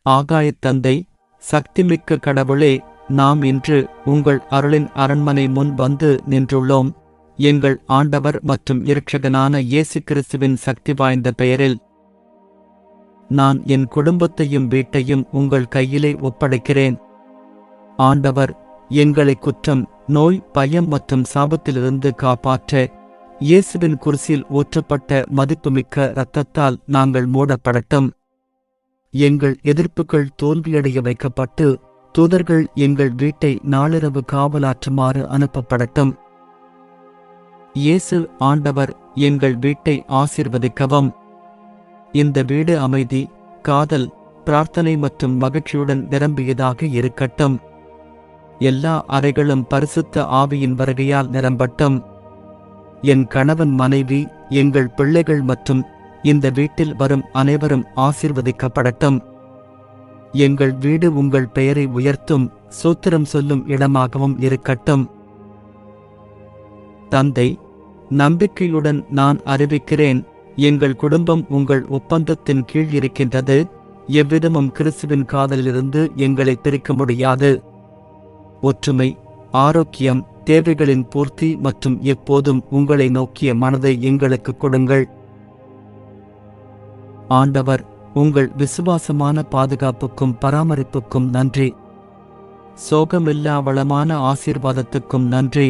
ஆகாயத் தந்தை, சக்திமிக்க கடவுளே, நாம் இன்று உங்கள் அருளின் அரண்மனை முன் வந்து நின்றுள்ளோம். எங்கள் ஆண்டவர் மற்றும் இரட்சகனான இயேசு கிறிஸ்துவின் சக்தி வாய்ந்த பெயரில் நான் என் குடும்பத்தையும் வீட்டையும் உங்கள் கையிலே ஒப்படைக்கிறேன். ஆண்டவர், எங்களை குற்றம், நோய், பயம் மற்றும் சாபத்திலிருந்து காப்பாற்ற இயேசுவின் குருசில் ஊற்றப்பட்ட மதிப்புமிக்க இரத்தத்தால் நாங்கள் மூடப்படட்டும். எங்கள் எதிர்ப்புகள் தோல்வியடைய வைக்கப்பட்டு தூதர்கள் எங்கள் வீட்டை நாளிரவு காவலாற்றுமாறு அனுப்பப்படட்டும். இயேசு ஆண்டவர், எங்கள் வீட்டை ஆசீர்வதிக்கவும். இந்த வீடு அமைதி, காதல், பிரார்த்தனை மற்றும் மகிழ்ச்சியுடன் நிரம்பியதாக இருக்கட்டும். எல்லா அறைகளும் பரிசுத்த ஆவியின் வருகையால் நிரம்பட்டும். என் கணவன், மனைவி, எங்கள் பிள்ளைகள் மற்றும் இந்த வீட்டில் வரும் அனைவரும் ஆசீர்வதிக்கப்படட்டும். எங்கள் வீடு உங்கள் பெயரை உயர்த்தும், சூத்திரம் சொல்லும் இடமாகவும் இருக்கட்டும். தந்தை, நம்பிக்கையுடன் நான் அறிவிக்கிறேன், எங்கள் குடும்பம் உங்கள் ஒப்பந்தத்தின் கீழ் இருக்கின்றது. எவ்விதமும் கிறிஸ்துவின் காதலிலிருந்து எங்களை பிரிக்க முடியாது. ஒற்றுமை, ஆரோக்கியம், தேவைகளின் பூர்த்தி மற்றும் எப்போதும் உங்களை நோக்கிய மனதை எங்களுக்கு கொடுங்கள். ஆண்டவர், உங்கள் விசுவாசமான பாதுகாப்புக்கும் பராமரிப்புக்கும் நன்றி. சோகமில்லா வளமான ஆசீர்வாதத்துக்கும் நன்றி.